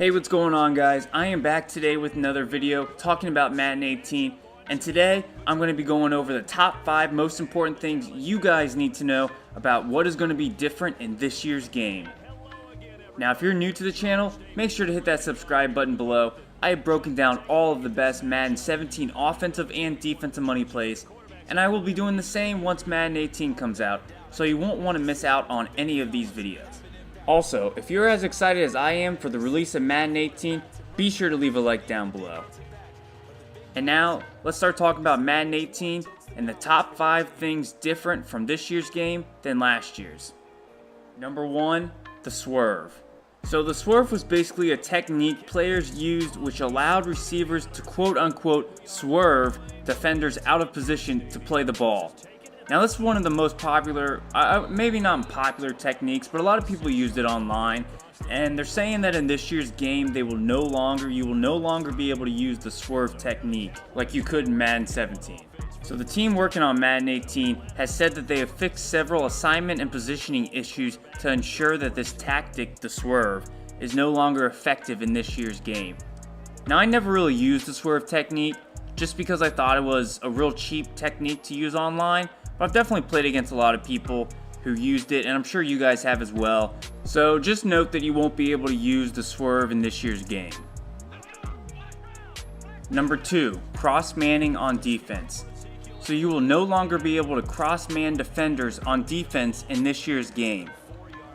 Hey, what's going on, guys? I am back today with another video talking about Madden 18, and today I'm going to be going over the top 5 most important things you guys need to know about what is going to be different in this year's game. Now, if you're new to the channel, make sure to hit that subscribe button below. I have broken down all of the best Madden 17 offensive and defensive money plays, and I will be doing the same once Madden 18 comes out, so you won't want to miss out on any of these videos. Also, if you're as excited as I am for the release of Madden 18, be sure to leave a like down below. And now, let's start talking about Madden 18 and the top 5 things different from this year's game than last year's. Number 1, the Swerve. So the Swerve was basically a technique players used which allowed receivers to quote-unquote swerve defenders out of position to play the ball. Now this is one of the most popular, maybe not popular techniques, but a lot of people used it online, and they're saying that in this year's game you will no longer be able to use the swerve technique like you could in Madden 17. So the team working on Madden 18 has said that they have fixed several assignment and positioning issues to ensure that this tactic, the swerve, is no longer effective in this year's game. Now I never really used the swerve technique just because I thought it was a real cheap technique to use online. But I've definitely played against a lot of people who used it, and I'm sure you guys have as well. So just note that you won't be able to use the swerve in this year's game. Number 2, cross-manning on defense. So you will no longer be able to cross-man defenders on defense in this year's game.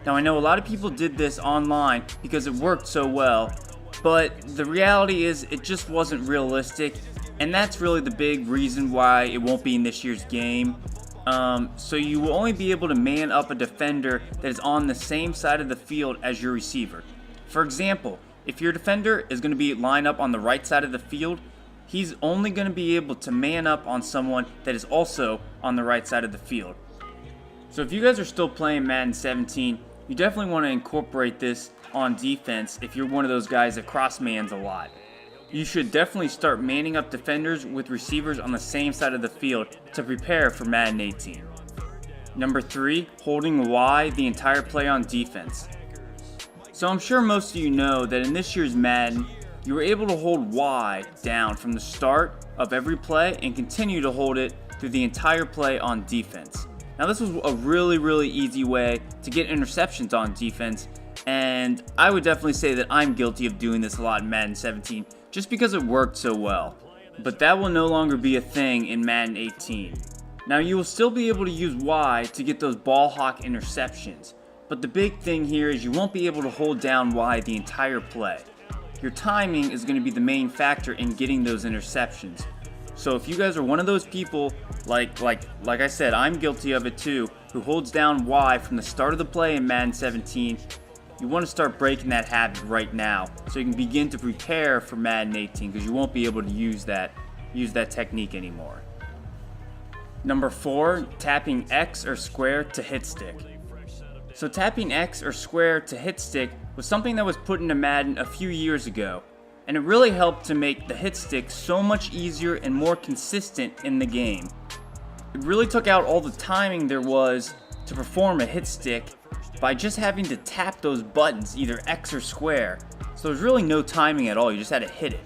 Now I know a lot of people did this online because it worked so well, but the reality is it just wasn't realistic, and that's really the big reason why it won't be in this year's game. So you will only be able to man up a defender that is on the same side of the field as your receiver. For example, if your defender is going to be lined up on the right side of the field, he's only going to be able to man up on someone that is also on the right side of the field. So if you guys are still playing Madden 17, you definitely want to incorporate this on defense if you're one of those guys that cross-mans a lot. You should definitely start manning up defenders with receivers on the same side of the field to prepare for Madden 18. Number 3, holding Y the entire play on defense. So I'm sure most of you know that in this year's Madden, you were able to hold Y down from the start of every play and continue to hold it through the entire play on defense. Now this was a really easy way to get interceptions on defense, and I would definitely say that I'm guilty of doing this a lot in Madden 17 just because it worked so well. But that will no longer be a thing in Madden 18. Now you will still be able to use Y to get those ball hawk interceptions, but the big thing here is you won't be able to hold down Y the entire play. Your timing is going to be the main factor in getting those interceptions. So if you guys are one of those people, like I said, I'm guilty of it too, who holds down Y from the start of the play in Madden 17, you want to start breaking that habit right now so you can begin to prepare for Madden 18 because you won't be able to use that technique anymore. Number 4, tapping X or square to hit stick. So tapping X or square to hit stick was something that was put into Madden a few years ago, and it really helped to make the hit stick so much easier and more consistent in the game. It really took out all the timing there was to perform a hit stick by just having to tap those buttons, either X or square. So there's really no timing at all, you just had to hit it.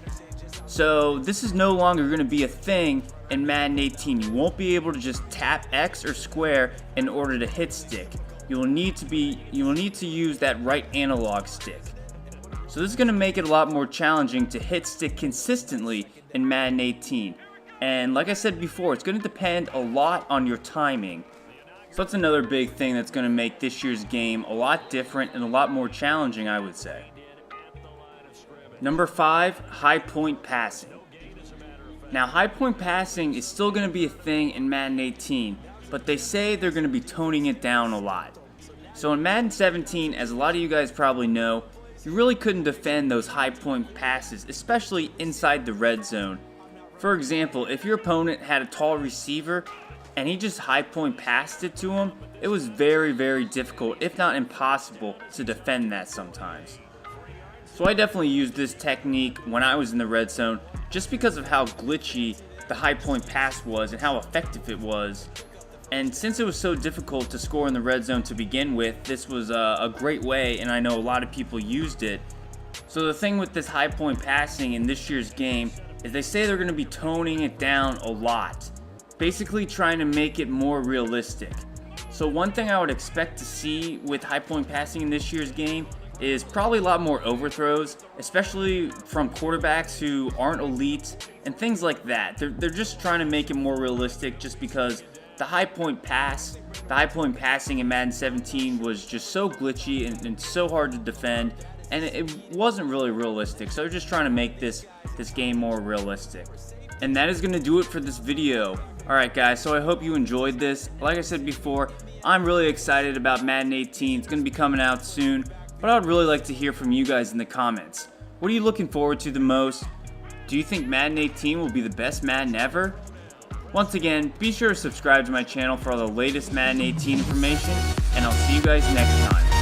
So this is no longer going to be a thing in Madden 18. You won't be able to just tap X or square in order to hit stick. You will need to use that right analog stick. So this is going to make it a lot more challenging to hit stick consistently in Madden 18. And like I said before, it's going to depend a lot on your timing. So that's another big thing that's going to make this year's game a lot different and a lot more challenging, I would say. Number 5, high point passing. Now high point passing is still going to be a thing in Madden 18, but they say they're going to be toning it down a lot. So in Madden 17, as a lot of you guys probably know, you really couldn't defend those high point passes, especially inside the red zone. For example, if your opponent had a tall receiver and he just high point passed it to him, it was very difficult, if not impossible, to defend that sometimes. So I definitely used this technique when I was in the red zone just because of how glitchy the high point pass was and how effective it was. And since it was so difficult to score in the red zone to begin with, this was a great way, and I know a lot of people used it So the thing with this high point passing in this year's game is they say they're going to be toning it down a lot, basically trying to make it more realistic. So one thing I would expect to see with high point passing in this year's game is probably a lot more overthrows, especially from quarterbacks who aren't elite and things like that. They're just trying to make it more realistic just because the high point passing in Madden 17 was just so glitchy and so hard to defend, and it wasn't really realistic. So they're just trying to make this game more realistic. And that is going to do it for this video. Alright guys, so I hope you enjoyed this. Like I said before, I'm really excited about Madden 18. It's going to be coming out soon, but I'd really like to hear from you guys in the comments. What are you looking forward to the most? Do you think Madden 18 will be the best Madden ever? Once again, be sure to subscribe to my channel for all the latest Madden 18 information, and I'll see you guys next time.